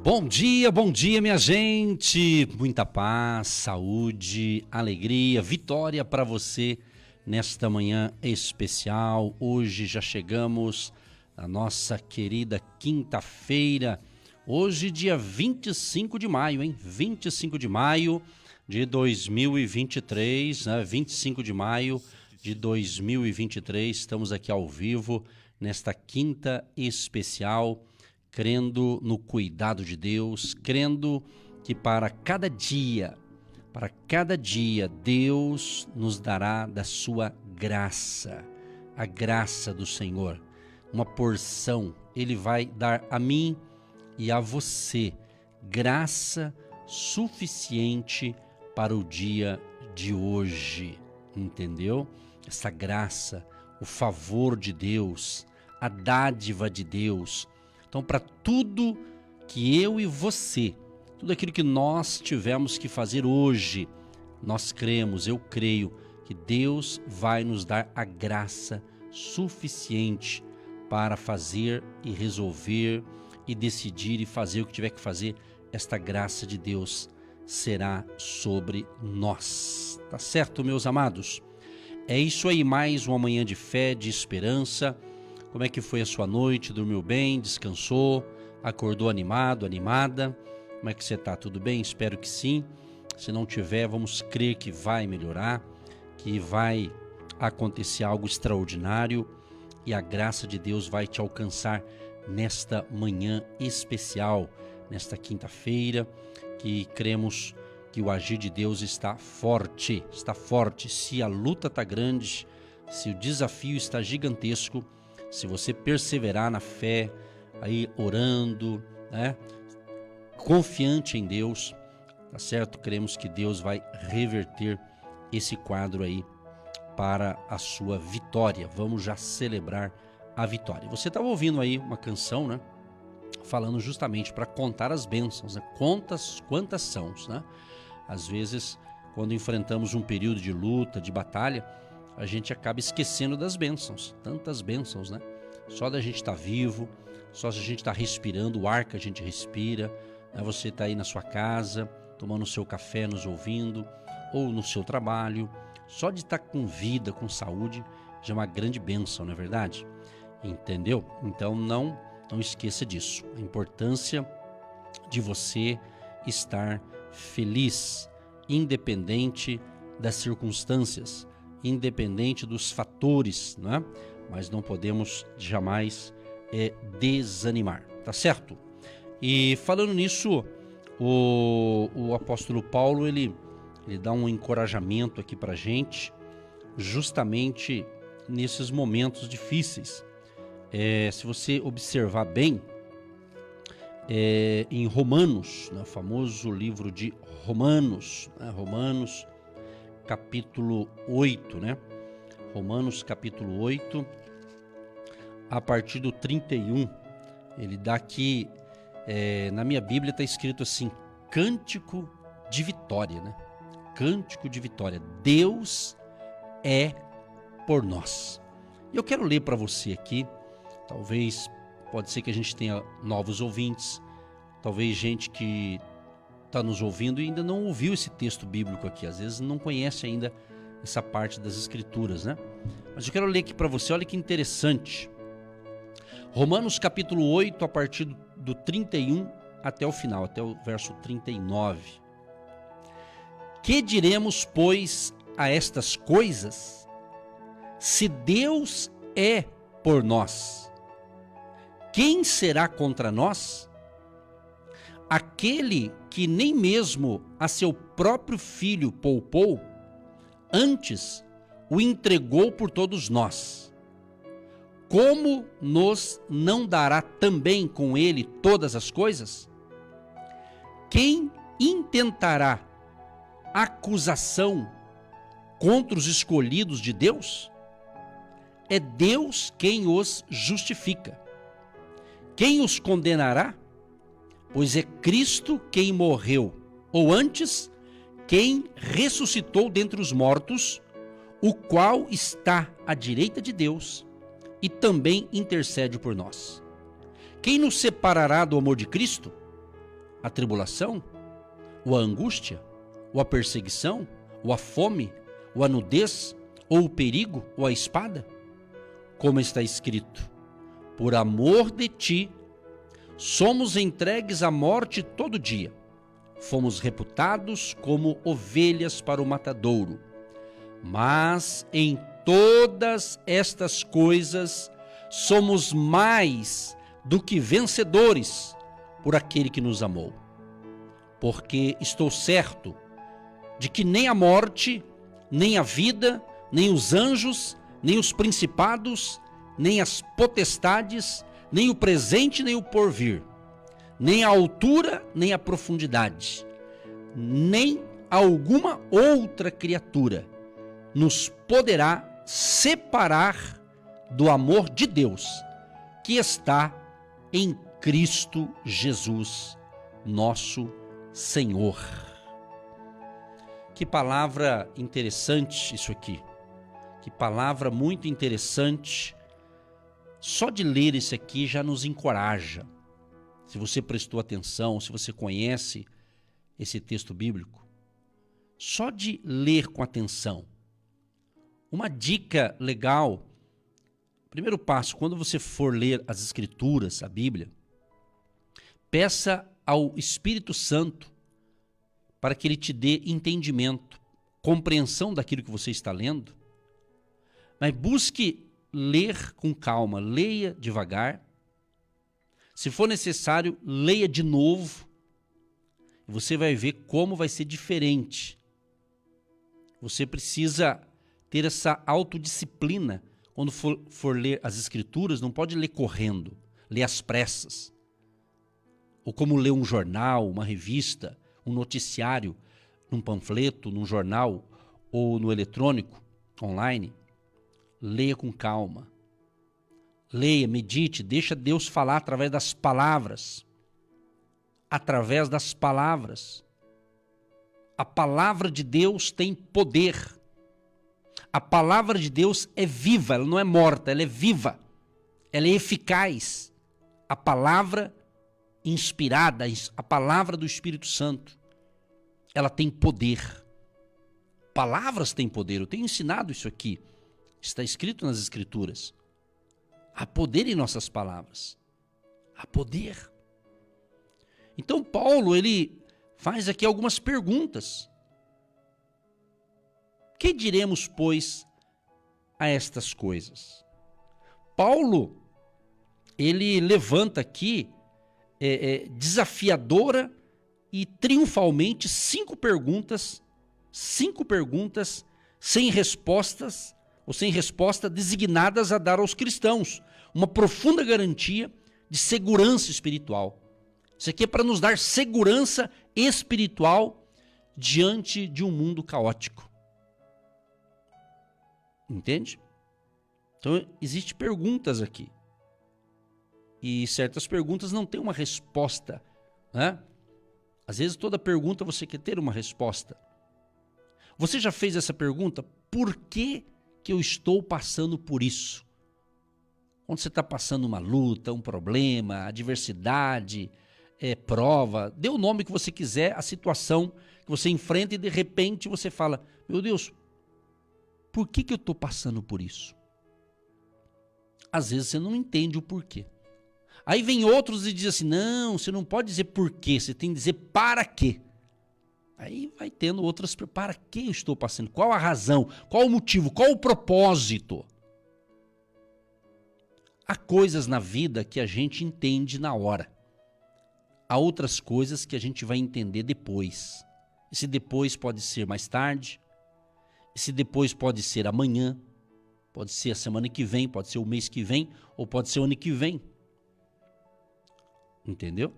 Bom dia, minha gente! Muita paz, saúde, alegria, vitória para você nesta manhã especial. Hoje já chegamos na nossa querida quinta-feira. Hoje, dia 25 de maio, hein? 25 de maio de 2023, né? 25 de maio de 2023. Estamos aqui ao vivo nesta quinta especial, crendo no cuidado de Deus, crendo que para cada dia, Deus nos dará da sua graça, a graça do Senhor, uma porção. Ele vai dar a mim e a você graça suficiente para o dia de hoje, entendeu? Essa graça, o favor de Deus, a dádiva de Deus. Então, para tudo que eu e você, tudo aquilo que nós tivemos que fazer hoje, nós cremos, eu creio, que Deus vai nos dar a graça suficiente para fazer e resolver e decidir e fazer o que tiver que fazer. Esta graça de Deus será sobre nós. Tá certo, meus amados? É isso aí, mais uma manhã de fé, de esperança. Como é que foi a sua noite? Dormiu bem? Descansou? Acordou animado, animada? Como é que você está? Tudo bem? Espero que sim. Se não tiver, vamos crer que vai melhorar, que vai acontecer algo extraordinário e a graça de Deus vai te alcançar nesta manhã especial, nesta quinta-feira, que cremos que o agir de Deus está forte, Se a luta está grande, se o desafio está gigantesco, se você perseverar na fé, aí orando, né, confiante em Deus, tá certo? Cremos que Deus vai reverter esse quadro aí para a sua vitória. Vamos já celebrar a vitória. Você estava ouvindo aí uma canção, né, falando justamente para contar as bênçãos, né? Quantas são, né? Às vezes, quando enfrentamos um período de luta, de batalha, a gente acaba esquecendo das bênçãos, tantas bênçãos, né? Só da gente estar vivo, só da gente estar respirando, o ar que a gente respira, né? Você está aí na sua casa, tomando o seu café, nos ouvindo, ou no seu trabalho, só de estar com vida, com saúde, já é uma grande bênção, não é verdade? Entendeu? Então não esqueça disso, a importância de você estar feliz, independente das circunstâncias, independente dos fatores, né? Mas não podemos jamais desanimar, tá certo? E falando nisso, o apóstolo Paulo, ele dá um encorajamento aqui pra gente, justamente nesses momentos difíceis. Se você observar bem, em Romanos, né, o famoso livro de Romanos, né, Romanos capítulo 8, né? Romanos capítulo 8, a partir do 31, ele dá aqui, na minha Bíblia está escrito assim, cântico de vitória, né? Cântico de vitória. Deus é por nós. E eu quero ler para você aqui, talvez, pode ser que a gente tenha novos ouvintes, talvez gente que está nos ouvindo e ainda não ouviu esse texto bíblico aqui, às vezes não conhece ainda essa parte das escrituras, né? Mas eu quero ler aqui para você, olha que interessante. Romanos capítulo 8, a partir do 31 até o final, até o verso 39. Que diremos, pois, a estas coisas? Se Deus é por nós, quem será contra nós? Aquele que nem mesmo a seu próprio filho poupou, antes o entregou por todos nós, como nos não dará também com ele todas as coisas? Quem intentará acusação contra os escolhidos de Deus? É Deus quem os justifica. Quem os condenará? Pois é Cristo quem morreu, ou antes, quem ressuscitou dentre os mortos, o qual está à direita de Deus e também intercede por nós. Quem nos separará do amor de Cristo? a tribulação, ou a angústia, ou a perseguição, ou a fome, ou a nudez, ou o perigo, ou a espada? Como está escrito: por amor de ti, somos entregues à morte todo dia. Fomos reputados como ovelhas para o matadouro. Mas em todas estas coisas somos mais do que vencedores por aquele que nos amou. Porque estou certo de que nem a morte, nem a vida, nem os anjos, nem os principados, nem as potestades, nem o presente, nem o porvir, nem a altura, nem a profundidade, nem alguma outra criatura nos poderá separar do amor de Deus que está em Cristo Jesus, nosso Senhor. Que palavra interessante isso aqui. Que palavra muito interessante. Só de ler isso aqui já nos encoraja. Se você prestou atenção, se você conhece esse texto bíblico, só de ler com atenção. Uma dica legal, primeiro passo, quando você for ler as Escrituras, a Bíblia, peça ao Espírito Santo para que ele te dê entendimento, compreensão daquilo que você está lendo, mas busque ler com calma, leia devagar. Se for necessário, leia de novo. Você vai ver como vai ser diferente. Você precisa ter essa autodisciplina. Quando for ler as Escrituras, não pode ler correndo, ler às pressas. Ou como ler um jornal, uma revista, um noticiário, num panfleto, num jornal ou no eletrônico, online. Leia com calma. Leia, medite, deixa Deus falar através das palavras. Através das palavras. A palavra de Deus tem poder. A palavra de Deus é viva, ela não é morta, ela é viva. Ela é eficaz. A palavra inspirada, a palavra do Espírito Santo, ela tem poder. Palavras têm poder, eu tenho ensinado isso aqui. Está escrito nas Escrituras. Há poder em nossas palavras. Há poder. Então Paulo, ele faz aqui algumas perguntas. Que diremos, pois, a estas coisas? Paulo, ele levanta aqui desafiadora e triunfalmente 5 perguntas sem respostas, ou sem resposta, designadas a dar aos cristãos uma profunda garantia de segurança espiritual. Isso aqui é para nos dar segurança espiritual diante de um mundo caótico. Entende? Então, existem perguntas aqui. E certas perguntas não têm uma resposta, né? Às vezes toda pergunta você quer ter uma resposta. Você já fez essa pergunta? Por que eu estou passando por isso? Quando você está passando uma luta, um problema, adversidade, prova, dê o nome que você quiser, a situação que você enfrenta e de repente você fala, meu Deus, por que eu estou passando por isso? Às vezes você não entende o porquê. Aí vem outros e dizem assim, não, você não pode dizer porquê, você tem que dizer para quê. Aí vai tendo outras, para que eu estou passando? Qual a razão? Qual o motivo? Qual o propósito? Há coisas na vida que a gente entende na hora. Há outras coisas que a gente vai entender depois. Esse depois pode ser mais tarde, esse depois pode ser amanhã, pode ser a semana que vem, pode ser o mês que vem, ou pode ser o ano que vem. Entendeu?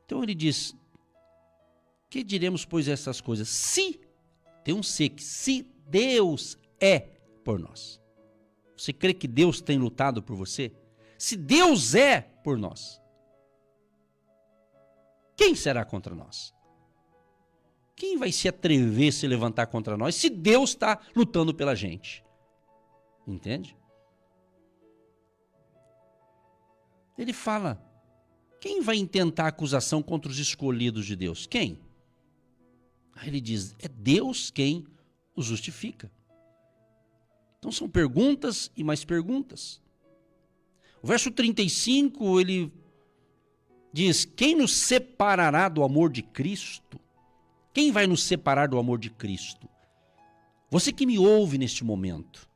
Então ele diz, que diremos, pois, essas coisas? Se, tem um se, que se Deus é por nós. Você crê que Deus tem lutado por você? Se Deus é por nós, quem será contra nós? Quem vai se atrever a se levantar contra nós se Deus está lutando pela gente? Entende? Ele fala, Quem vai intentar acusação contra os escolhidos de Deus? Quem? Aí ele diz, é Deus quem os justifica. Então são perguntas e mais perguntas. O verso 35, ele diz, quem nos separará do amor de Cristo? Quem vai nos separar do amor de Cristo? Você que me ouve neste momento,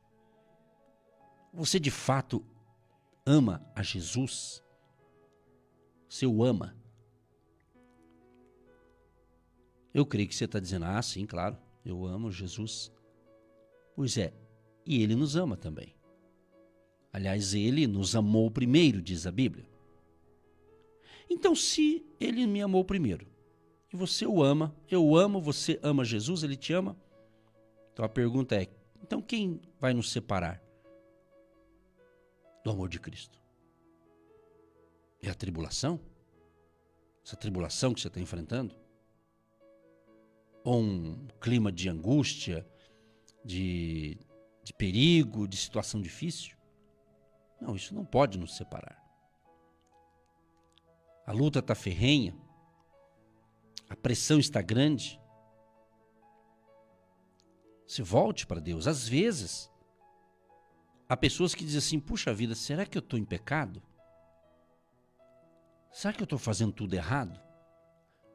você de fato ama a Jesus? Você o ama? Eu creio que você está dizendo, ah, sim, claro, eu amo Jesus. Pois é, e ele nos ama também. Aliás, ele nos amou primeiro, diz a Bíblia. Então, se ele me amou primeiro, e você o ama, eu amo, você ama Jesus, ele te ama. Então a pergunta é, então quem vai nos separar do amor de Cristo? É a tribulação? Essa tribulação que você está enfrentando? Ou um clima de angústia, de perigo, de situação difícil? Não, isso não pode nos separar. A luta está ferrenha, a pressão está grande. Se volte para Deus. Às vezes, há pessoas que dizem assim, puxa vida, será que eu estou em pecado? Será que eu estou fazendo tudo errado?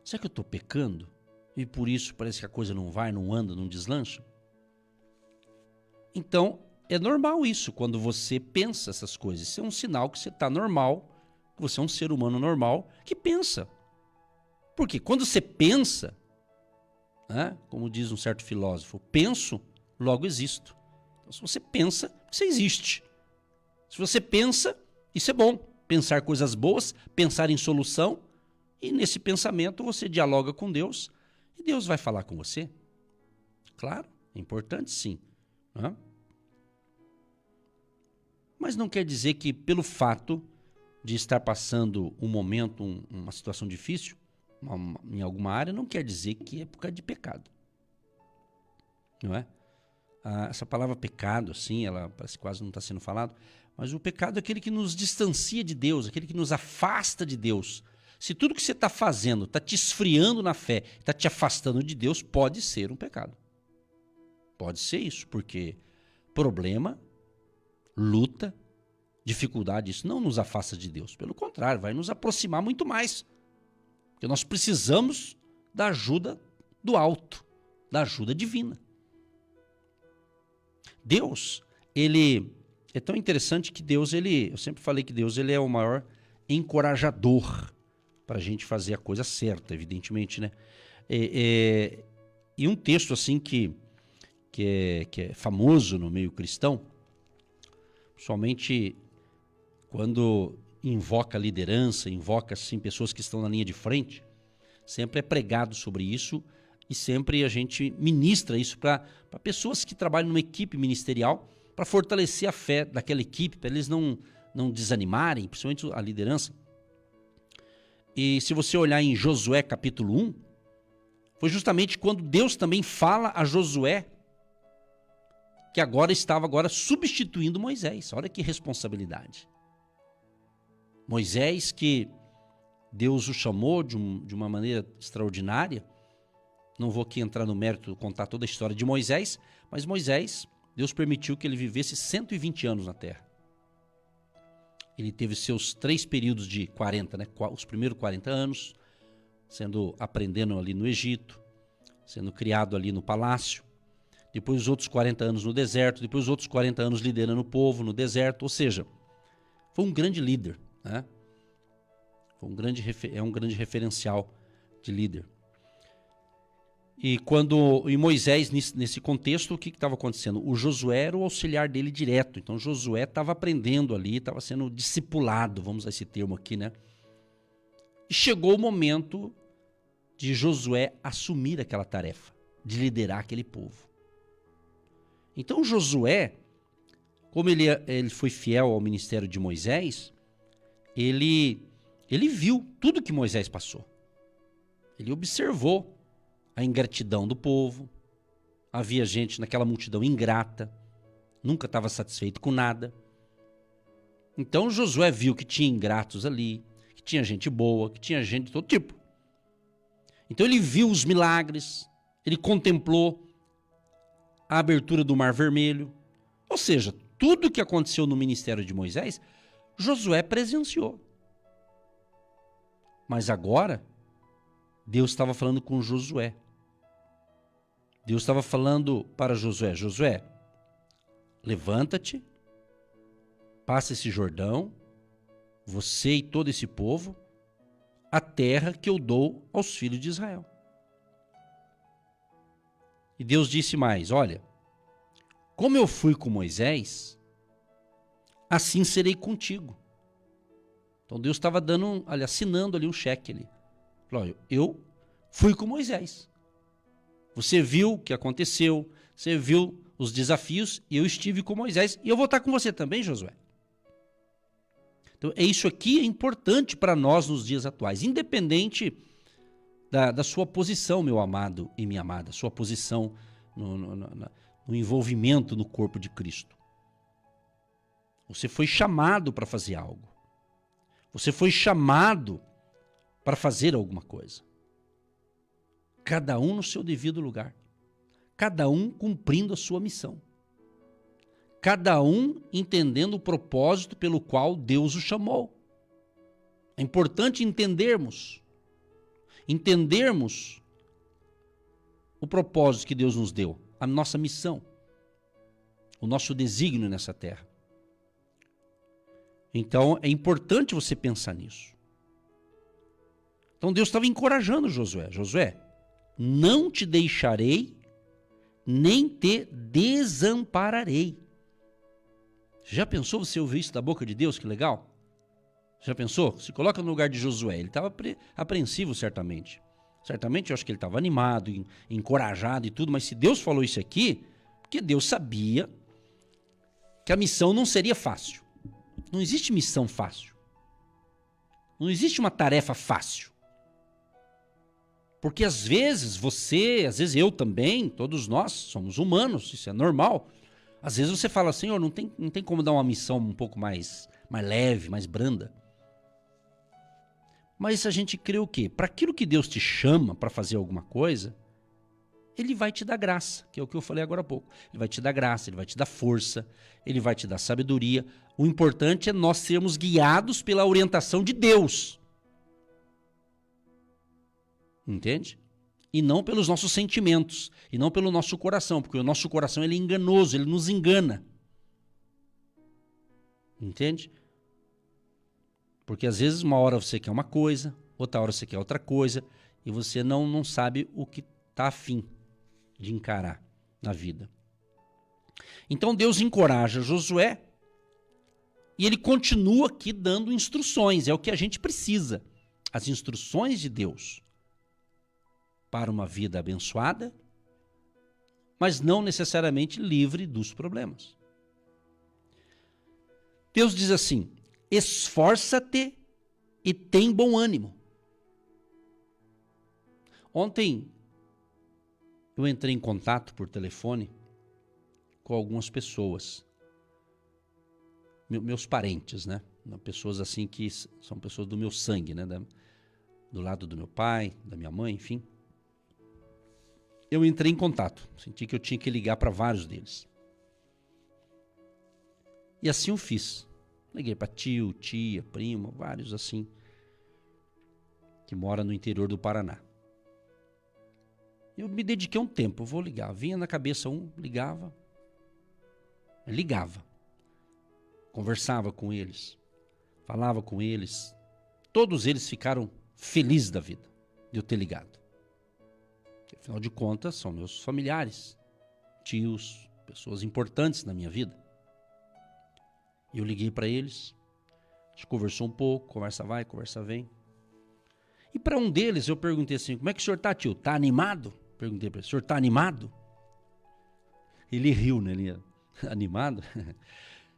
Será que eu estou pecando? E por isso parece que a coisa não vai, não anda, não deslancha? Então, é normal isso, quando você pensa essas coisas. Isso é um sinal que você está normal, que você é um ser humano normal que pensa. Porque quando você pensa, né, como diz um certo filósofo, penso, logo existo. Então, se você pensa, você existe. Se você pensa, isso é bom. Pensar coisas boas, pensar em solução, e nesse pensamento você dialoga com Deus, e Deus vai falar com você. Claro, é importante sim. Né? Mas não quer dizer que pelo fato de estar passando um momento, uma situação difícil, em alguma área, não quer dizer que é por causa de pecado. Não é? Essa palavra pecado, assim, ela parece que quase não está sendo falado, mas o pecado é aquele que nos distancia de Deus, aquele que nos afasta de Deus. Se tudo que você está fazendo está te esfriando na fé, está te afastando de Deus, pode ser um pecado. Pode ser isso, porque problema, luta, dificuldade, isso não nos afasta de Deus. Pelo contrário, vai nos aproximar muito mais. Porque nós precisamos da ajuda do alto, da ajuda divina. Deus, ele é tão interessante que Deus, eu sempre falei que Deus ele é o maior encorajador para a gente fazer a coisa certa, evidentemente, né? E um texto assim que é famoso no meio cristão, somente quando invoca liderança, invoca assim, pessoas que estão na linha de frente, sempre é pregado sobre isso e sempre a gente ministra isso para pessoas que trabalham numa equipe ministerial, para fortalecer a fé daquela equipe, para eles não desanimarem, principalmente a liderança. E se você olhar em Josué capítulo 1, foi justamente quando Deus também fala a Josué que estava substituindo Moisés. Olha que responsabilidade. Moisés, que Deus o chamou de uma maneira extraordinária. Não vou aqui entrar no mérito, contar toda a história de Moisés, mas Moisés, Deus permitiu que ele vivesse 120 anos na terra. Ele teve seus 3 períodos de 40, né? Os primeiros 40 anos, aprendendo ali no Egito, sendo criado ali no palácio. Depois os outros 40 anos no deserto, depois os outros 40 anos liderando o povo no deserto. Ou seja, foi um grande líder, né? É um grande referencial de líder. E em Moisés, nesse contexto, o que estava acontecendo? O Josué era o auxiliar dele direto. Então Josué estava aprendendo ali, estava sendo discipulado, vamos usar esse termo aqui, né? E chegou o momento de Josué assumir aquela tarefa, de liderar aquele povo. Então Josué, como ele foi fiel ao ministério de Moisés, ele viu tudo que Moisés passou. Ele observou a ingratidão do povo. Havia gente naquela multidão ingrata, nunca estava satisfeito com nada. Então Josué viu que tinha ingratos ali, que tinha gente boa, que tinha gente de todo tipo. Então ele viu os milagres, ele contemplou a abertura do Mar Vermelho. Ou seja, tudo que aconteceu no ministério de Moisés, Josué presenciou. Mas agora, Deus estava falando com Josué. Deus estava falando para Josué: Josué, levanta-te, passa esse Jordão, você e todo esse povo, a terra que eu dou aos filhos de Israel. E Deus disse mais: olha, como eu fui com Moisés, assim serei contigo. Então Deus estava assinando ali um cheque ali. Falou: olha, eu fui com Moisés. Você viu o que aconteceu, você viu os desafios, e eu estive com Moisés, e eu vou estar com você também, Josué. Então, isso aqui é importante para nós nos dias atuais, independente da sua posição, meu amado e minha amada, sua posição no envolvimento no corpo de Cristo. Você foi chamado para fazer algo. Você foi chamado para fazer alguma coisa. Cada um no seu devido lugar. Cada um cumprindo a sua missão. Cada um entendendo o propósito pelo qual Deus o chamou. É importante entendermos o propósito que Deus nos deu, a nossa missão, o nosso desígnio nessa terra. Então, é importante você pensar nisso. Então, Deus estava encorajando Josué. Josué, não te deixarei, nem te desampararei. Já pensou você ouvir isso da boca de Deus? Que legal. Já pensou? Se coloca no lugar de Josué. Ele estava apreensivo, certamente. Certamente, eu acho que ele estava animado, encorajado e tudo. Mas se Deus falou isso aqui, porque Deus sabia que a missão não seria fácil. Não existe missão fácil. Não existe uma tarefa fácil. Porque às vezes você, às vezes eu também, todos nós somos humanos, isso é normal. Às vezes você fala assim, não tem como dar uma missão um pouco mais leve, mais branda. Mas a gente crê o quê? Para aquilo que Deus te chama para fazer alguma coisa, Ele vai te dar graça, que é o que eu falei agora há pouco. Ele vai te dar graça, Ele vai te dar força, Ele vai te dar sabedoria. O importante é nós sermos guiados pela orientação de Deus. Entende? E não pelos nossos sentimentos, e não pelo nosso coração, porque o nosso coração ele é enganoso, ele nos engana. Entende? Porque às vezes uma hora você quer uma coisa, outra hora você quer outra coisa, e você não sabe o que está a fim de encarar na vida. Então Deus encoraja Josué, e ele continua aqui dando instruções, é o que a gente precisa. As instruções de Deus para uma vida abençoada, mas não necessariamente livre dos problemas. Deus diz assim: esforça-te e tem bom ânimo. Ontem eu entrei em contato por telefone com algumas pessoas, meus parentes, né? Pessoas assim que são pessoas do meu sangue, né? Do lado do meu pai, da minha mãe, enfim. Eu entrei em contato, senti que eu tinha que ligar para vários deles. E assim eu fiz. Liguei para tio, tia, primo, vários assim, que moram no interior do Paraná. Eu me dediquei um tempo, eu vou ligar. Vinha na cabeça ligava. Conversava com eles, falava com eles. Todos eles ficaram felizes da vida de eu ter ligado. Afinal de contas, são meus familiares, tios, pessoas importantes na minha vida. E eu liguei para eles, a gente conversou um pouco, conversa vai, conversa vem. E para um deles eu perguntei assim: como é que o senhor tá, tio? Tá animado? Perguntei para ele: o senhor tá animado? Ele riu, né? Ele animado?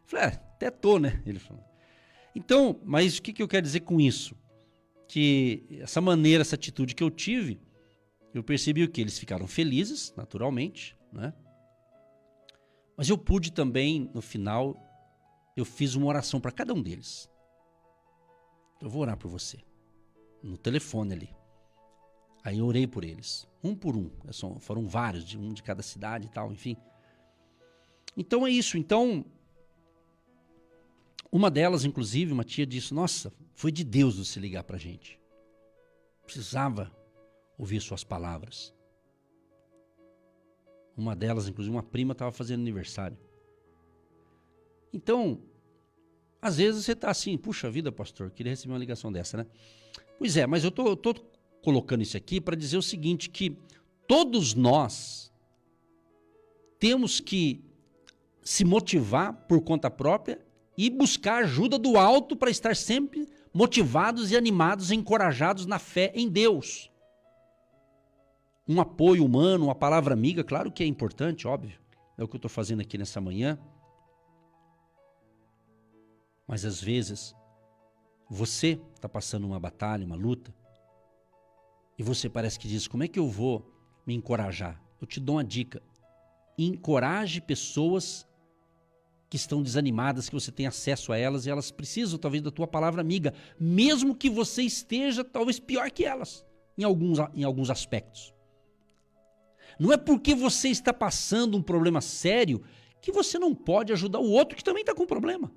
Falei: até tô, né? Ele falou. Então, mas o que eu quero dizer com isso? Que essa maneira, essa atitude que eu tive, eu percebi o que? Eles ficaram felizes, naturalmente, né? Mas eu pude também, no final, eu fiz uma oração para cada um deles. Eu vou orar por você. No telefone ali. Aí eu orei por eles, um por um. Foram vários, um de cada cidade e tal, enfim. Então é isso. Então, uma delas, inclusive, uma tia disse, nossa, foi de Deus você ligar pra gente. Precisava ouvir suas palavras. Uma delas, inclusive, uma prima estava fazendo aniversário. Então, às vezes você está assim, puxa vida, pastor, queria receber uma ligação dessa, né? Pois é, mas eu tô colocando isso aqui para dizer o seguinte, que todos nós temos que se motivar por conta própria e buscar ajuda do alto para estar sempre motivados e animados, encorajados na fé em Deus. Um apoio humano, uma palavra amiga, claro que é importante, óbvio. É o que eu estou fazendo aqui nessa manhã. Mas às vezes, você está passando uma batalha, uma luta, e você parece que diz, como é que eu vou me encorajar? Eu te dou uma dica. Encoraje pessoas que estão desanimadas, que você tem acesso a elas, e elas precisam talvez da tua palavra amiga, mesmo que você esteja talvez pior que elas, em alguns aspectos. Não é porque você está passando um problema sério que você não pode ajudar o outro que também está com problema.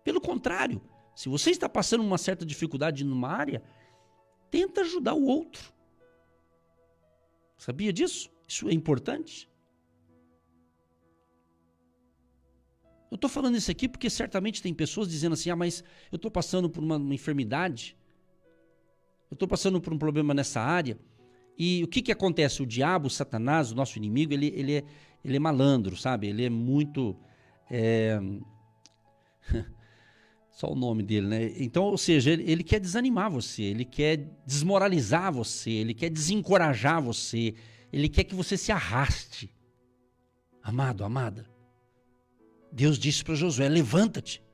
Pelo contrário, se você está passando uma certa dificuldade numa área, tenta ajudar o outro. Sabia disso? Isso é importante. Eu estou falando isso aqui porque certamente tem pessoas dizendo assim, mas eu estou passando por uma enfermidade, eu estou passando por um problema nessa área, e o que acontece? O diabo, o Satanás, o nosso inimigo, ele é malandro, sabe? Ele é muito... Só o nome dele, né? Então, ou seja, ele quer desanimar você, ele quer desmoralizar você, ele quer desencorajar você, ele quer que você se arraste. Amado, amada, Deus disse para Josué, levanta-te.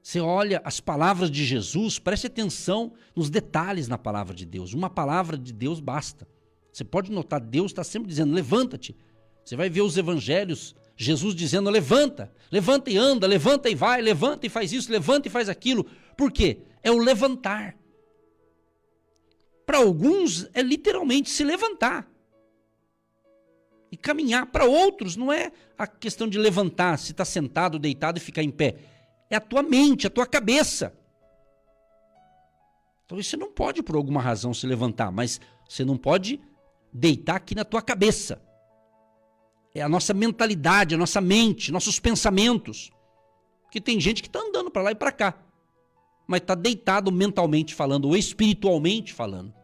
Você olha as palavras de Jesus, preste atenção nos detalhes na palavra de Deus. Uma palavra de Deus basta. Você pode notar, Deus está sempre dizendo, levanta-te. Você vai ver os evangelhos, Jesus dizendo, levanta, levanta e anda, levanta e vai, levanta e faz isso, levanta e faz aquilo. Por quê? É o levantar. Para alguns é literalmente se levantar. E caminhar. Para outros não é a questão de levantar, se está sentado, deitado e ficar em pé. É a tua mente, a tua cabeça. Então você não pode por alguma razão se levantar, mas você não pode deitar aqui na tua cabeça. É a nossa mentalidade, a nossa mente, nossos pensamentos. Porque tem gente que está andando para lá e para cá, mas está deitado mentalmente falando ou espiritualmente falando.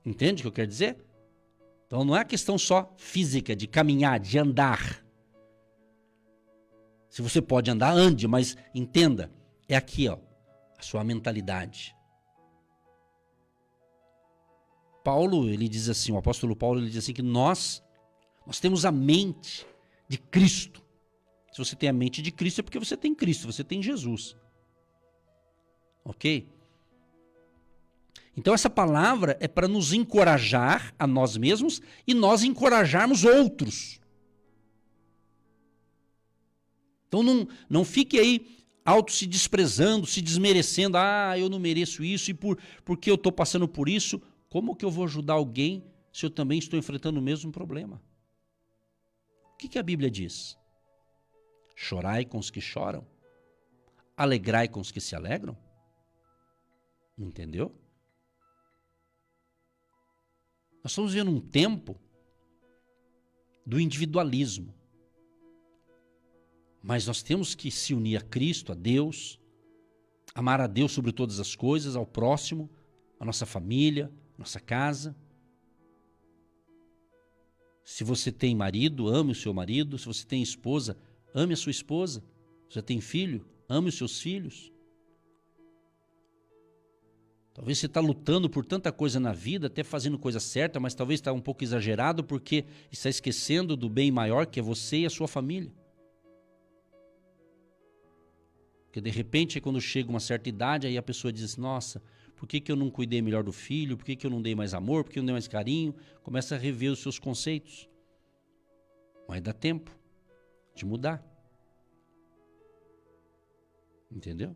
Entende o que eu quero dizer? Então não é a questão só física, de caminhar, de andar. Se você pode andar, ande, mas entenda, é aqui, ó, a sua mentalidade. Paulo, ele diz assim, o apóstolo Paulo, ele diz assim que nós temos a mente de Cristo. Se você tem a mente de Cristo é porque você tem Cristo, você tem Jesus. Ok? Então essa palavra é para nos encorajar a nós mesmos e nós encorajarmos outros. Então não fique aí se desprezando, se desmerecendo. Eu não mereço isso e porque eu estou passando por isso, como que eu vou ajudar alguém se eu também estou enfrentando o mesmo problema? O que a Bíblia diz? Chorai com os que choram, alegrai com os que se alegram. Entendeu? Nós estamos vivendo um tempo do individualismo. Mas nós temos que se unir a Cristo, a Deus, amar a Deus sobre todas as coisas, ao próximo, a nossa família, a nossa casa. Se você tem marido, ame o seu marido. Se você tem esposa, ame a sua esposa. Se você tem filho, ame os seus filhos. Talvez você está lutando por tanta coisa na vida, até fazendo coisa certa, mas talvez está um pouco exagerado porque está esquecendo do bem maior que é você e a sua família. Porque de repente, quando chega uma certa idade, aí a pessoa diz assim, nossa, por que eu não cuidei melhor do filho? Por que eu não dei mais amor? Por que eu não dei mais carinho? Começa a rever os seus conceitos. Mas dá tempo de mudar. Entendeu?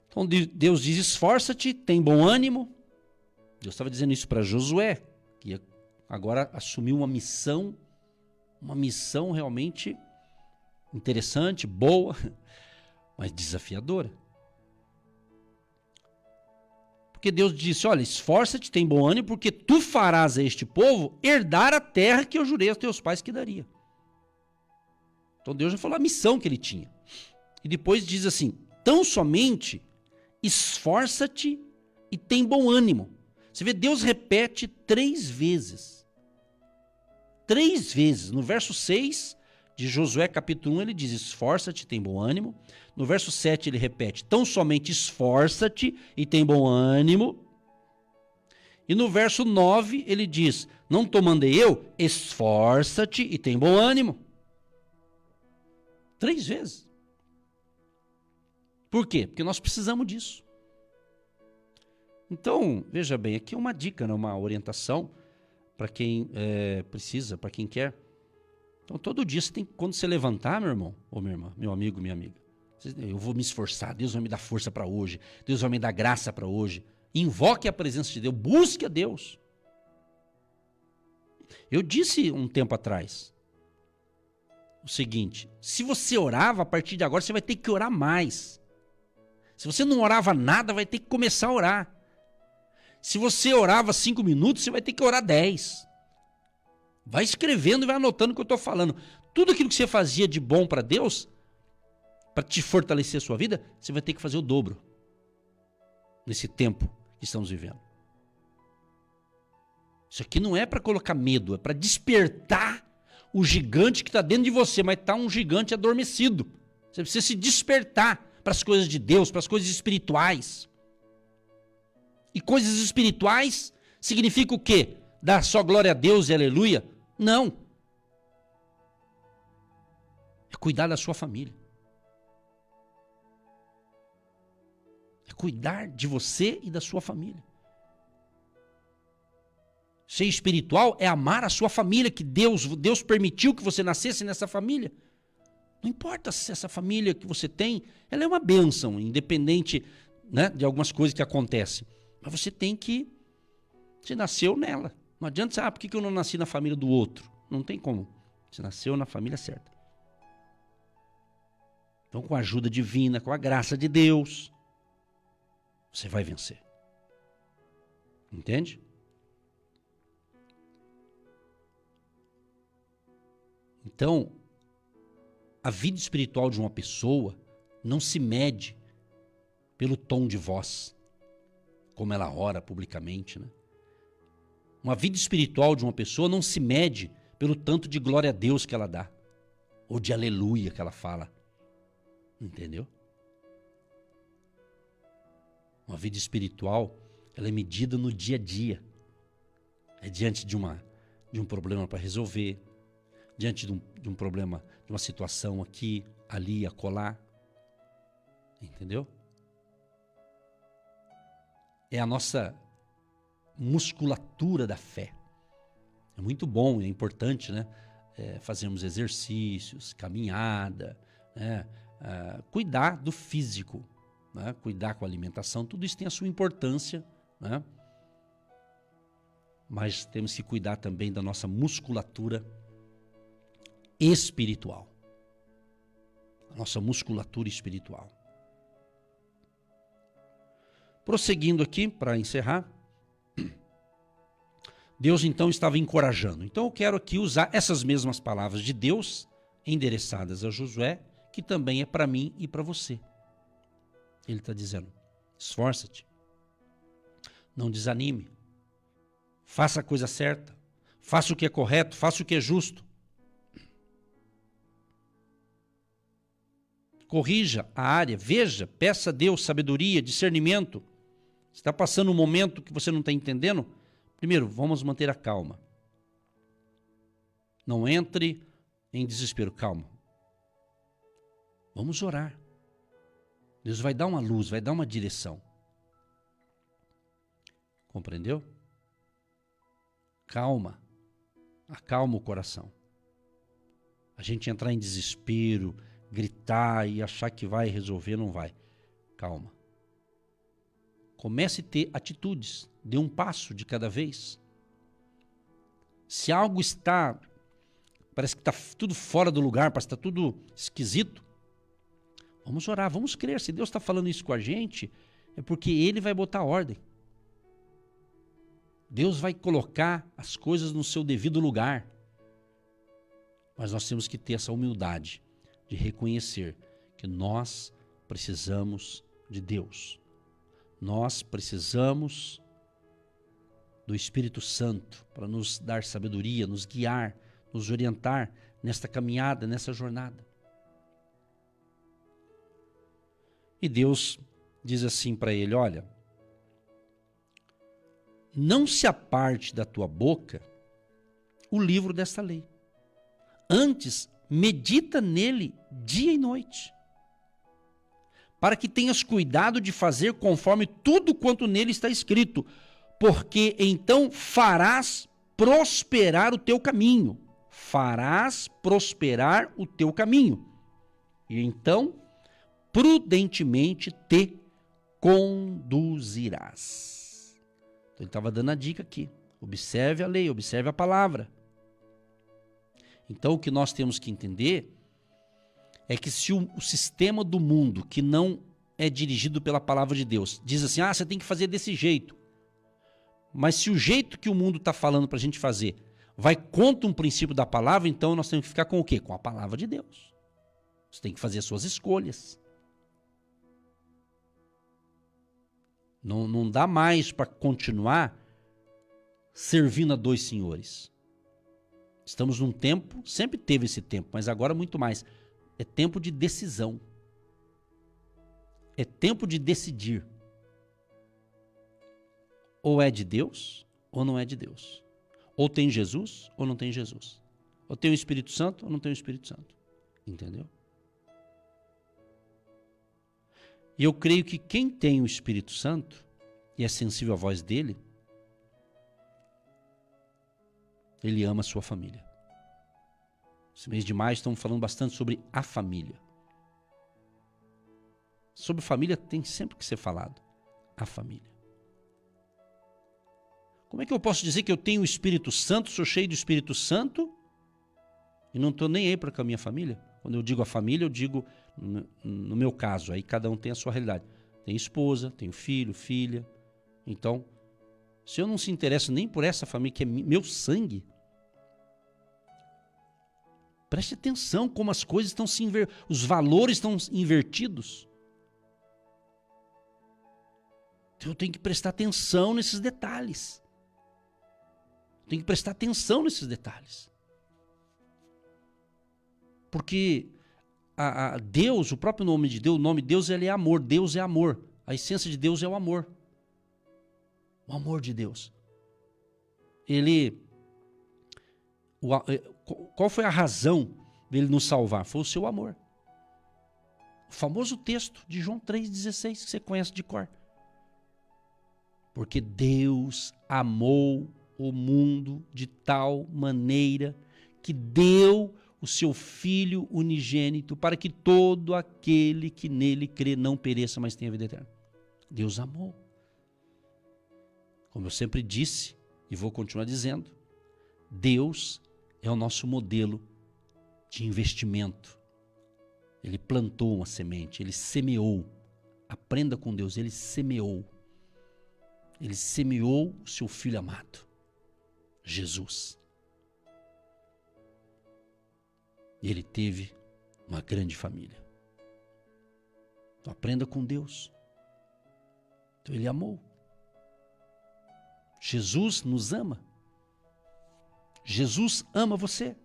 Então Deus diz, esforça-te, tem bom ânimo. Deus estava dizendo isso para Josué, que agora assumiu uma missão realmente interessante, boa, mas desafiadora. Porque Deus disse, olha, esforça-te, tem bom ânimo, porque tu farás a este povo herdar a terra que eu jurei aos teus pais que daria. Então Deus já falou a missão que ele tinha. E depois diz assim, tão somente esforça-te e tem bom ânimo. Você vê, Deus repete 3 vezes. 3 vezes. No verso 6 de Josué capítulo 1, ele diz, esforça-te, tem bom ânimo. No verso 7 ele repete, tão somente esforça-te e tem bom ânimo. E no verso 9 ele diz, não te mandei eu, esforça-te e tem bom ânimo. 3 vezes. Por quê? Porque nós precisamos disso. Então, veja bem, aqui é uma dica, né? Uma orientação para quem precisa, para quem quer. Então, todo dia você tem, quando você levantar, meu irmão, ou minha irmã, meu amigo, minha amiga, eu vou me esforçar, Deus vai me dar força para hoje, Deus vai me dar graça para hoje. Invoque a presença de Deus, busque a Deus. Eu disse um tempo atrás o seguinte, se você orava, a partir de agora você vai ter que orar mais. Se você não orava nada, vai ter que começar a orar. Se você orava 5 minutos, você vai ter que orar 10. Vai escrevendo e vai anotando o que eu estou falando. Tudo aquilo que você fazia de bom para Deus, para te fortalecer a sua vida, você vai ter que fazer o dobro. Nesse tempo que estamos vivendo. Isso aqui não é para colocar medo, é para despertar o gigante que está dentro de você, mas está um gigante adormecido. Você precisa se despertar para as coisas de Deus, para as coisas espirituais. E coisas espirituais significa o quê? Dar só glória a Deus e aleluia? Não. É cuidar da sua família. É cuidar de você e da sua família. Ser espiritual é amar a sua família, que Deus permitiu que você nascesse nessa família. Não importa se essa família que você tem, ela é uma bênção, independente, né, de algumas coisas que acontecem. Mas você tem que... Você nasceu nela. Não adianta dizer, por que eu não nasci na família do outro? Não tem como. Você nasceu na família certa. Então, com a ajuda divina, com a graça de Deus, você vai vencer. Entende? Então, a vida espiritual de uma pessoa não se mede pelo tom de voz, como ela ora publicamente, né? Uma vida espiritual de uma pessoa não se mede pelo tanto de glória a Deus que ela dá, ou de aleluia que ela fala. Entendeu? Uma vida espiritual, ela é medida no dia a dia. É diante de um problema para resolver, diante de um problema, de uma situação aqui, ali, acolá. Entendeu? É a nossa musculatura da fé. É muito bom, é importante, né? Fazermos exercícios, caminhada, né? Cuidar do físico, né? Cuidar com a alimentação, tudo isso tem a sua importância, né? Mas temos que cuidar também da nossa musculatura espiritual. A nossa musculatura espiritual. Prosseguindo aqui, para encerrar, Deus então estava encorajando. Então eu quero aqui usar essas mesmas palavras de Deus, endereçadas a Josué, que também é para mim e para você. Ele está dizendo, esforça-te, não desanime, faça a coisa certa, faça o que é correto, faça o que é justo. Corrija a área, veja, peça a Deus sabedoria, discernimento. Se está passando um momento que você não está entendendo, primeiro, vamos manter a calma. Não entre em desespero, calma. Vamos orar. Deus vai dar uma luz, vai dar uma direção. Compreendeu? Calma. Acalma o coração. A gente entrar em desespero, gritar e achar que vai resolver, não vai. Calma. Comece a ter atitudes, dê um passo de cada vez. Se algo está, parece que está tudo fora do lugar, parece que está tudo esquisito, vamos orar, vamos crer. Se Deus está falando isso com a gente, é porque Ele vai botar ordem. Deus vai colocar as coisas no seu devido lugar. Mas nós temos que ter essa humildade de reconhecer que nós precisamos de Deus. Nós precisamos do Espírito Santo para nos dar sabedoria, nos guiar, nos orientar nesta caminhada, nessa jornada. E Deus diz assim para ele: olha, não se aparte da tua boca o livro desta lei. Antes, medita nele dia e noite, para que tenhas cuidado de fazer conforme tudo quanto nele está escrito, porque então farás prosperar o teu caminho. Farás prosperar o teu caminho. E então, prudentemente te conduzirás. Então, ele estava dando a dica aqui. Observe a lei, observe a palavra. Então, o que nós temos que entender é que se o sistema do mundo, que não é dirigido pela palavra de Deus, diz assim, você tem que fazer desse jeito. Mas se o jeito que o mundo está falando para a gente fazer vai contra um princípio da palavra, então nós temos que ficar com o quê? Com a palavra de Deus. Você tem que fazer as suas escolhas. Não dá mais para continuar servindo a dois senhores. Estamos num tempo, sempre teve esse tempo, mas agora muito mais. É tempo de decisão. É tempo de decidir. Ou é de Deus, ou não é de Deus. Ou tem Jesus, ou não tem Jesus. Ou tem o Espírito Santo, ou não tem o Espírito Santo. Entendeu? E eu creio que quem tem o Espírito Santo e é sensível à voz dele, ele ama a sua família. Esse mês de maio estamos falando bastante sobre a família. Sobre família tem sempre que ser falado. A família. Como é que eu posso dizer que eu tenho o Espírito Santo, sou cheio do Espírito Santo e não estou nem aí para com a minha família? Quando eu digo a família, eu digo no meu caso, aí cada um tem a sua realidade. Tem esposa, tenho filho, filha. Então, se eu não se interesso nem por essa família que é meu sangue, preste atenção como as coisas estão se invertendo, os valores estão invertidos. Então eu tenho que prestar atenção nesses detalhes. Tem que prestar atenção nesses detalhes. Porque Deus, o próprio nome de Deus, o nome de Deus, ele é amor. Deus é amor. A essência de Deus é o amor. O amor de Deus. Qual foi a razão dele nos salvar? Foi o seu amor. O famoso texto de João 3,16, que você conhece de cor. Porque Deus amou o mundo de tal maneira que deu o seu Filho unigênito para que todo aquele que nele crê não pereça, mas tenha vida eterna. Deus amou. Como eu sempre disse e vou continuar dizendo, Deus é o nosso modelo de investimento. Ele plantou uma semente, ele semeou. Aprenda com Deus, ele semeou. Ele semeou o seu Filho amado, Jesus. E ele teve uma grande família. Então aprenda com Deus. Então ele amou. Jesus nos ama. Jesus ama você.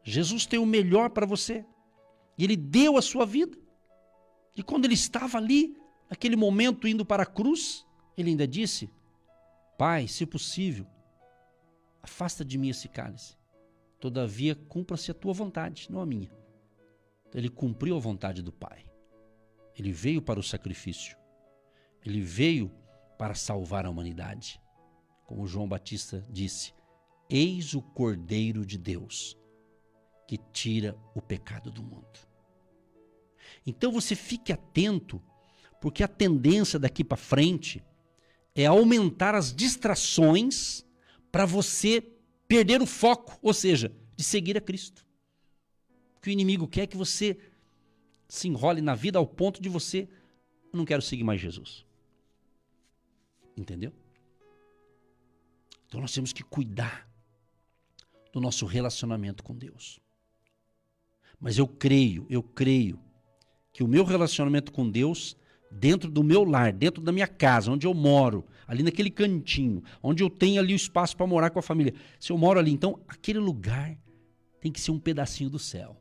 Jesus tem o melhor para você. E ele deu a sua vida. E quando ele estava ali, naquele momento indo para a cruz, ele ainda disse: Pai, se possível, afasta de mim esse cálice. Todavia, cumpra-se a tua vontade, não a minha. Então, ele cumpriu a vontade do Pai. Ele veio para o sacrifício. Ele veio para salvar a humanidade. Como João Batista disse: Eis o Cordeiro de Deus, que tira o pecado do mundo. Então você fique atento, porque a tendência daqui para frente é aumentar as distrações para você perder o foco, ou seja, de seguir a Cristo. O que o inimigo quer é que você se enrole na vida ao ponto de você, não quero seguir mais Jesus. Entendeu? Então nós temos que cuidar do nosso relacionamento com Deus. Mas eu creio que o meu relacionamento com Deus, dentro do meu lar, dentro da minha casa, onde eu moro, ali naquele cantinho, onde eu tenho ali o espaço para morar com a família, se eu moro ali, então aquele lugar tem que ser um pedacinho do céu.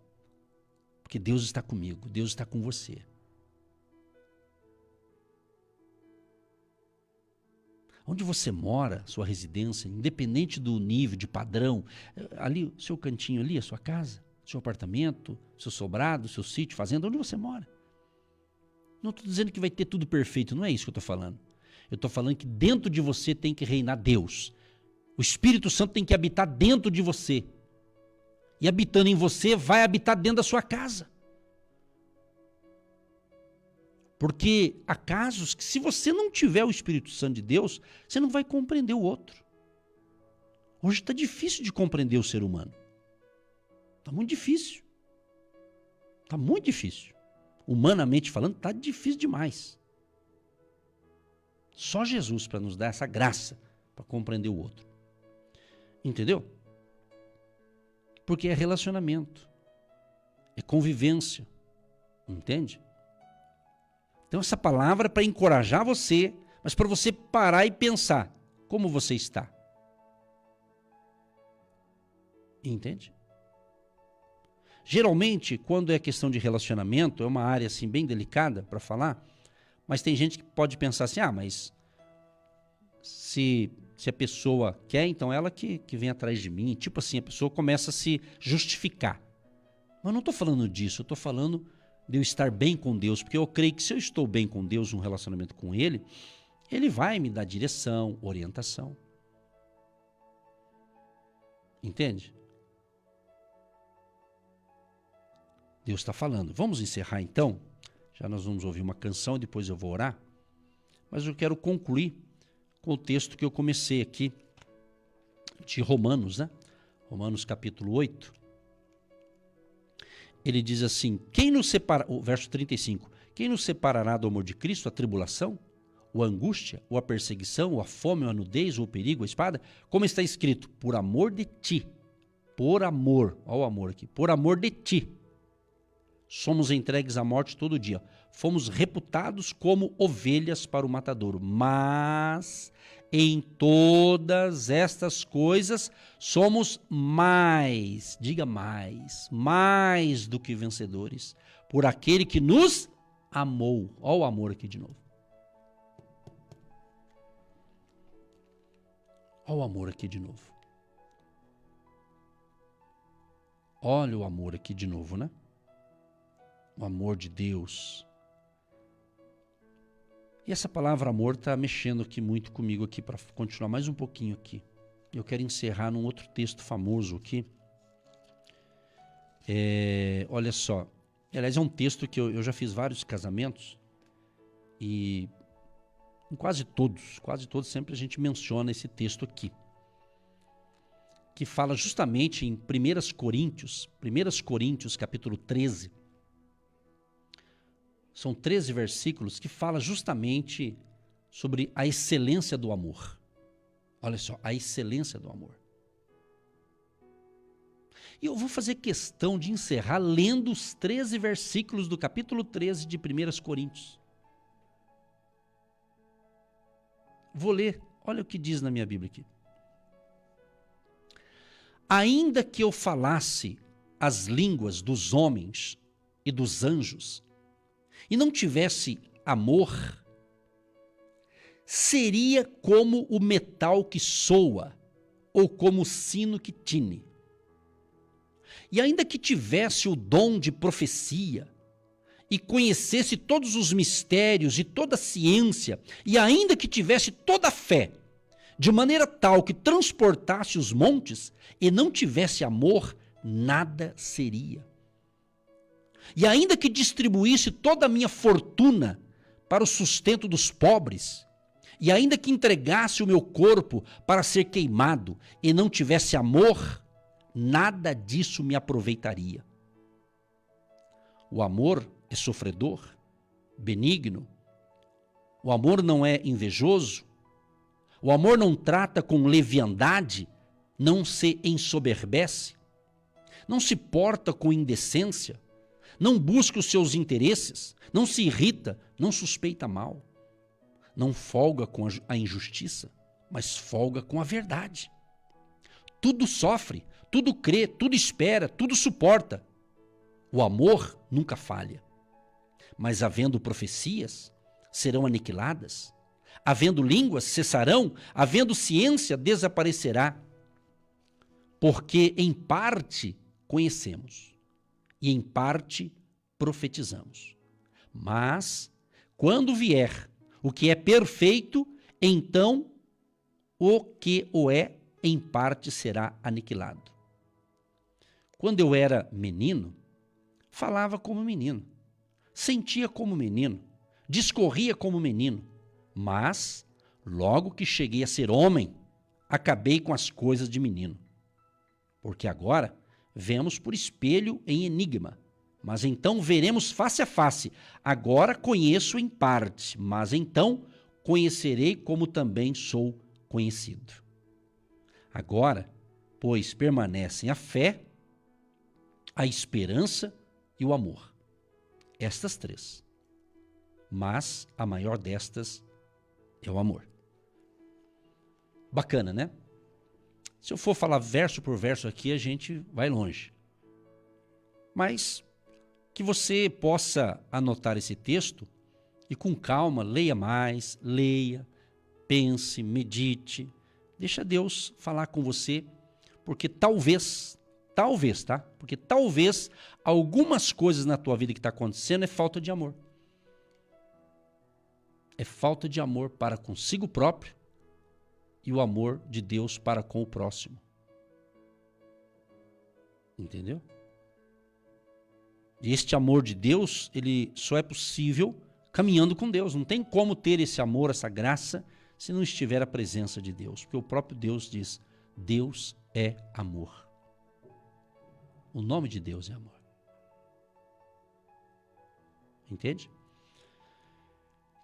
Porque Deus está comigo, Deus está com você. Onde você mora, sua residência, independente do nível, de padrão, ali, o seu cantinho ali, a sua casa, seu apartamento, seu sobrado, seu sítio, fazenda, onde você mora. Não estou dizendo que vai ter tudo perfeito, não é isso que eu estou falando. Eu estou falando que dentro de você tem que reinar Deus. O Espírito Santo tem que habitar dentro de você. E habitando em você, vai habitar dentro da sua casa. Porque há casos que, se você não tiver o Espírito Santo de Deus, você não vai compreender o outro. Hoje está difícil de compreender o ser humano. Está muito difícil. Está muito difícil. Humanamente falando, está difícil demais. Só Jesus para nos dar essa graça para compreender o outro. Entendeu? Porque é relacionamento. É convivência. Entende? Então essa palavra é para encorajar você, mas para você parar e pensar como você está. Entende? Geralmente, quando é questão de relacionamento, é uma área assim bem delicada para falar, mas tem gente que pode pensar assim, mas se a pessoa quer, então ela que vem atrás de mim. Tipo assim, a pessoa começa a se justificar. Mas eu não estou falando disso, eu estou falando de eu estar bem com Deus, porque eu creio que se eu estou bem com Deus, um relacionamento com Ele, Ele vai me dar direção, orientação. Entende? Deus está falando. Vamos encerrar então? Já nós vamos ouvir uma canção e depois eu vou orar. Mas eu quero concluir com o texto que eu comecei aqui, de Romanos, né? Romanos capítulo 8. Ele diz assim, o verso 35, quem nos separará do amor de Cristo? A tribulação, ou a angústia, ou a perseguição, ou a fome, ou a nudez, ou o perigo, a espada? Como está escrito, por amor de ti, por amor, olha o amor aqui, por amor de ti, somos entregues à morte todo dia. Fomos reputados como ovelhas para o matadouro. Mas em todas estas coisas somos mais, diga mais do que vencedores, por aquele que nos amou. Olha o amor aqui de novo. Olha o amor aqui de novo. Olha o amor aqui de novo, né? O amor de Deus. E essa palavra amor está mexendo aqui muito comigo aqui para continuar mais um pouquinho aqui. Eu quero encerrar num outro texto famoso aqui. Olha só. Aliás, é um texto que eu já fiz vários casamentos e em quase todos sempre a gente menciona esse texto aqui. Que fala justamente em 1 Coríntios capítulo 13. São 13 versículos que falam justamente sobre a excelência do amor. Olha só, a excelência do amor. E eu vou fazer questão de encerrar lendo os 13 versículos do capítulo 13 de 1 Coríntios. Vou ler, olha o que diz na minha Bíblia aqui. Ainda que eu falasse as línguas dos homens e dos anjos, e não tivesse amor, seria como o metal que soa, ou como o sino que tine. E ainda que tivesse o dom de profecia, e conhecesse todos os mistérios e toda a ciência, e ainda que tivesse toda a fé, de maneira tal que transportasse os montes, e não tivesse amor, nada seria. E ainda que distribuísse toda a minha fortuna para o sustento dos pobres, e ainda que entregasse o meu corpo para ser queimado e não tivesse amor, nada disso me aproveitaria. O amor é sofredor, benigno. O amor não é invejoso. O amor não trata com leviandade, não se ensoberbece, não se porta com indecência, não busca os seus interesses, não se irrita, não suspeita mal, não folga com a injustiça, mas folga com a verdade. Tudo sofre, tudo crê, tudo espera, tudo suporta. O amor nunca falha. Mas havendo profecias, serão aniquiladas. Havendo línguas, cessarão. Havendo ciência, desaparecerá. Porque em parte conhecemos e em parte profetizamos. Mas, quando vier o que é perfeito, então o que o é, em parte será aniquilado. Quando eu era menino, falava como menino, sentia como menino, discorria como menino, mas, logo que cheguei a ser homem, acabei com as coisas de menino. Porque agora vemos por espelho em enigma, mas então veremos face a face. Agora conheço em parte, mas então conhecerei como também sou conhecido. Agora, pois, permanecem a fé, a esperança e o amor. Estas três. Mas a maior destas é o amor. Bacana, né? Se eu for falar verso por verso aqui, a gente vai longe. Mas que você possa anotar esse texto e com calma leia mais, leia, pense, medite. Deixa Deus falar com você, porque talvez, tá? Porque talvez algumas coisas na tua vida que está acontecendo é falta de amor. É falta de amor para consigo próprio e o amor de Deus para com o próximo. Entendeu? E este amor de Deus, ele só é possível caminhando com Deus. Não tem como ter esse amor, essa graça, se não estiver a presença de Deus. Porque o próprio Deus diz, Deus é amor. O nome de Deus é amor. Entende?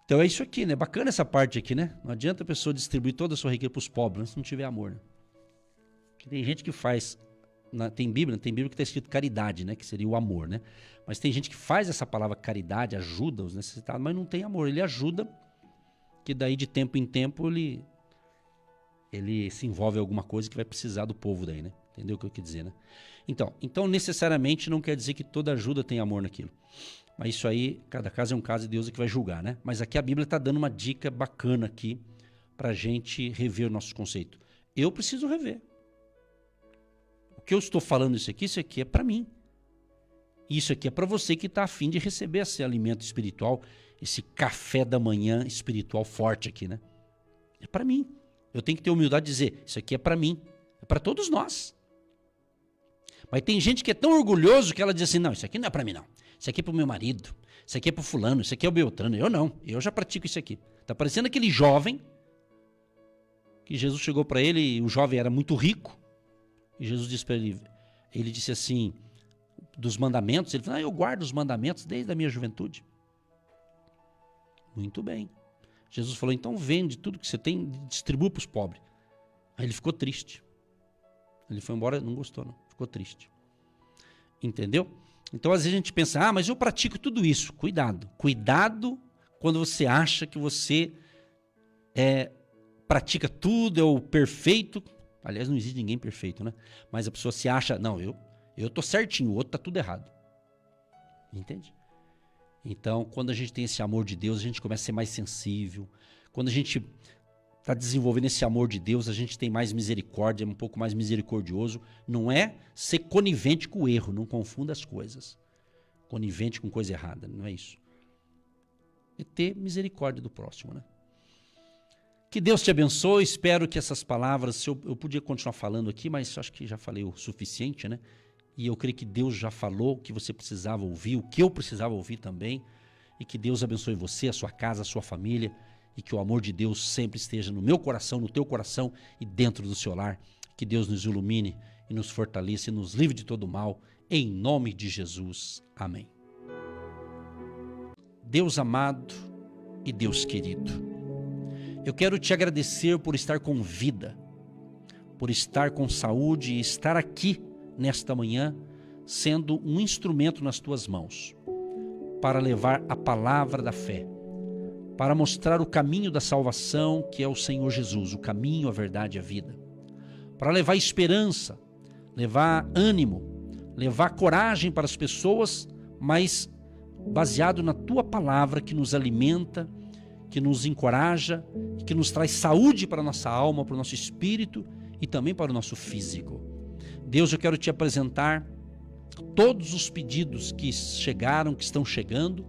Então é isso aqui, né? Bacana essa parte aqui, né? Não adianta a pessoa distribuir toda a sua riqueza para os pobres, se não tiver amor, né? Porque tem gente que faz, tem Bíblia que está escrito caridade, né? Que seria o amor, né? Mas tem gente que faz essa palavra caridade, ajuda os necessitados, mas não tem amor. Ele ajuda, que daí de tempo em tempo ele se envolve em alguma coisa que vai precisar do povo daí, né? Entendeu o que eu quis dizer, né? Então necessariamente não quer dizer que toda ajuda tem amor naquilo. Mas isso aí, cada caso é um caso e Deus é que vai julgar, né? Mas aqui a Bíblia está dando uma dica bacana aqui para a gente rever o nosso conceito. Eu preciso rever. O que eu estou falando isso aqui é para mim. Isso aqui é para você que está a fim de receber esse alimento espiritual, esse café da manhã espiritual forte aqui, né? É para mim. Eu tenho que ter humildade de dizer, isso aqui é para mim. É para todos nós. Mas tem gente que é tão orgulhoso que ela diz assim, não, isso aqui não é para mim não. Isso aqui é para o meu marido, isso aqui é para o fulano, isso aqui é o Beltrano. Eu não, eu já pratico isso aqui. Está parecendo aquele jovem que Jesus chegou para ele e o jovem era muito rico. E Jesus disse para ele disse assim, dos mandamentos, ele falou, eu guardo os mandamentos desde a minha juventude. Muito bem. Jesus falou, então vende tudo que você tem e distribua para os pobres. Aí ele ficou triste. Ele foi embora, não gostou não, ficou triste. Entendeu? Então, às vezes a gente pensa, mas eu pratico tudo isso. Cuidado. Cuidado quando você acha que você pratica tudo, é o perfeito. Aliás, não existe ninguém perfeito, né? Mas a pessoa se acha, não, eu tô certinho, o outro tá tudo errado. Entende? Então, quando a gente tem esse amor de Deus, a gente começa a ser mais sensível. Quando a gente está desenvolvendo esse amor de Deus, a gente tem mais misericórdia, é um pouco mais misericordioso. Não é ser conivente com o erro, não confunda as coisas. Conivente com coisa errada, não é isso. É ter misericórdia do próximo, né? Que Deus te abençoe, espero que essas palavras, eu podia continuar falando aqui, mas acho que já falei o suficiente, né? E eu creio que Deus já falou o que você precisava ouvir, o que eu precisava ouvir também. E que Deus abençoe você, a sua casa, a sua família. E que o amor de Deus sempre esteja no meu coração, no teu coração e dentro do seu lar. Que Deus nos ilumine e nos fortaleça e nos livre de todo mal. Em nome de Jesus. Amém. Deus amado e Deus querido, eu quero te agradecer por estar com vida, por estar com saúde e estar aqui nesta manhã, sendo um instrumento nas tuas mãos, para levar a palavra da fé, para mostrar o caminho da salvação, que é o Senhor Jesus, o caminho, a verdade e a vida, para levar esperança, levar ânimo, levar coragem para as pessoas, mas baseado na tua palavra que nos alimenta, que nos encoraja, que nos traz saúde para a nossa alma, para o nosso espírito e também para o nosso físico. Deus, eu quero te apresentar todos os pedidos que chegaram, que estão chegando,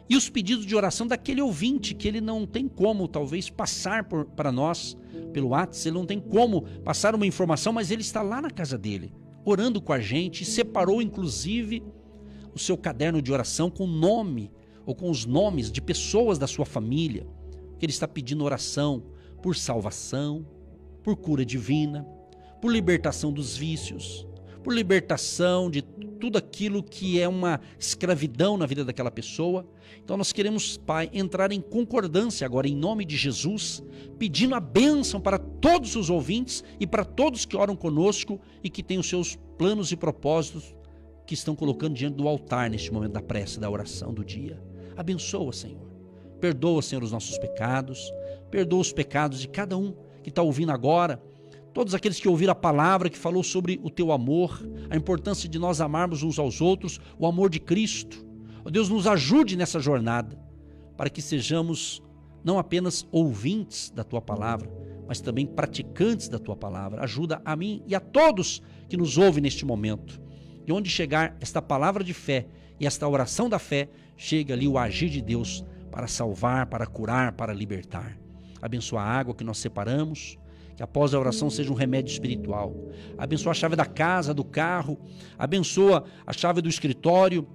e os pedidos de oração daquele ouvinte que ele não tem como talvez passar para nós pelo WhatsApp, ele não tem como passar uma informação, mas ele está lá na casa dele, orando com a gente, e separou inclusive o seu caderno de oração com o nome ou com os nomes de pessoas da sua família, que ele está pedindo oração por salvação, por cura divina, por libertação dos vícios, por libertação de tudo aquilo que é uma escravidão na vida daquela pessoa. Então nós queremos, Pai, entrar em concordância agora em nome de Jesus, pedindo a bênção para todos os ouvintes e para todos que oram conosco e que têm os seus planos e propósitos que estão colocando diante do altar neste momento da prece, da oração do dia. Abençoa, Senhor. Perdoa, Senhor, os nossos pecados. Perdoa os pecados de cada um que está ouvindo agora. Todos aqueles que ouviram a palavra que falou sobre o teu amor, a importância de nós amarmos uns aos outros, o amor de Cristo. Ó Deus, nos ajude nessa jornada, para que sejamos não apenas ouvintes da tua palavra, mas também praticantes da tua palavra. Ajuda a mim e a todos que nos ouvem neste momento. E onde chegar esta palavra de fé e esta oração da fé, chega ali o agir de Deus para salvar, para curar, para libertar. Abençoa a água que nós separamos, que após a oração seja um remédio espiritual. Abençoa a chave da casa, do carro, abençoa a chave do escritório,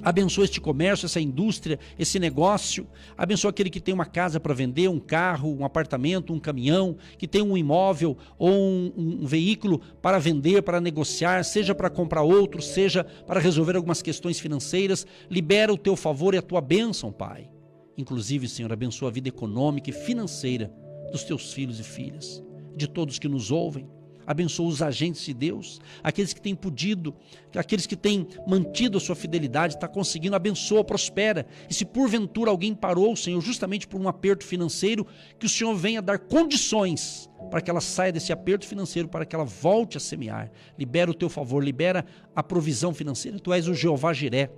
abençoa este comércio, essa indústria, esse negócio. Abençoa aquele que tem uma casa para vender, um carro, um apartamento, um caminhão, que tem um imóvel ou um veículo para vender, para negociar, seja para comprar outro, seja para resolver algumas questões financeiras. Libera o teu favor e a tua bênção, Pai. Inclusive, Senhor, abençoa a vida econômica e financeira dos teus filhos e filhas, de todos que nos ouvem. Abençoa os agentes de Deus, aqueles que têm podido, aqueles que têm mantido a sua fidelidade, está conseguindo, abençoa, prospera. E se porventura alguém parou, Senhor, justamente por um aperto financeiro, que o Senhor venha dar condições para que ela saia desse aperto financeiro, para que ela volte a semear. Libera o teu favor, libera a provisão financeira. Tu és o Jeová Jiré,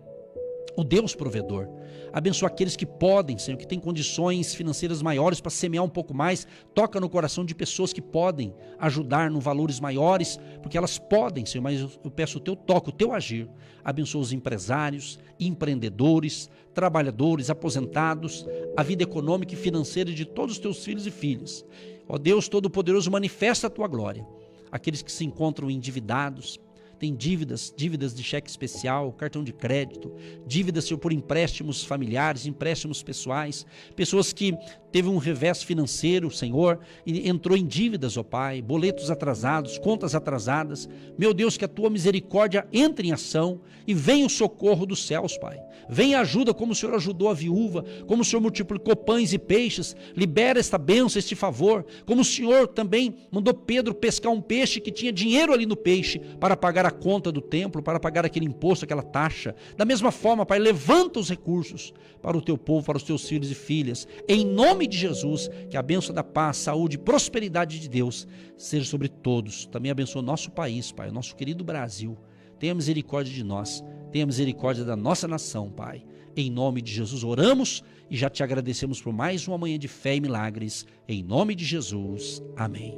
o Deus provedor. Abençoa aqueles que podem, Senhor, que têm condições financeiras maiores para semear um pouco mais. Toca no coração de pessoas que podem ajudar em valores maiores, porque elas podem, Senhor, mas eu peço o teu toque, o teu agir. Abençoa os empresários, empreendedores, trabalhadores, aposentados, a vida econômica e financeira de todos os teus filhos e filhas. Ó Deus Todo-Poderoso, manifesta a tua glória. Aqueles que se encontram endividados, tem dívidas de cheque especial, cartão de crédito, dívidas, Senhor, por empréstimos familiares, empréstimos pessoais, pessoas que teve um revés financeiro, Senhor, e entrou em dívidas, ó Pai, boletos atrasados, contas atrasadas. Meu Deus, que a tua misericórdia entre em ação e venha o socorro dos céus, Pai. Venha a ajuda como o Senhor ajudou a viúva, como o Senhor multiplicou pães e peixes. Libera esta bênção, este favor, como o Senhor também mandou Pedro pescar um peixe que tinha dinheiro ali no peixe para pagar a conta do templo, para pagar aquele imposto, aquela taxa. Da mesma forma, Pai, levanta os recursos para o teu povo, para os teus filhos e filhas, em nome de Jesus. Que a bênção da paz, saúde e prosperidade de Deus seja sobre todos. Também abençoa o nosso país, Pai, o nosso querido Brasil. Tenha misericórdia de nós, tenha misericórdia da nossa nação, Pai. Em nome de Jesus oramos e já te agradecemos por mais uma manhã de fé e milagres. Em nome de Jesus, amém.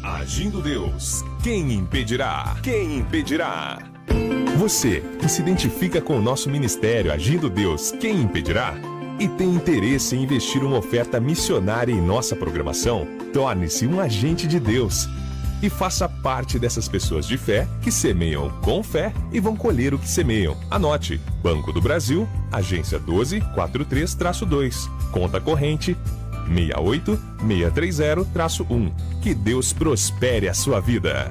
Agindo Deus, quem impedirá? Quem impedirá? Você que se identifica com o nosso ministério Agindo Deus, quem impedirá? E tem interesse em investir uma oferta missionária em nossa programação? Torne-se um agente de Deus. e faça parte dessas pessoas de fé que semeiam com fé e vão colher o que semeiam. Anote: Banco do Brasil, agência 1243-2, conta corrente 68630-1. Que Deus prospere a sua vida.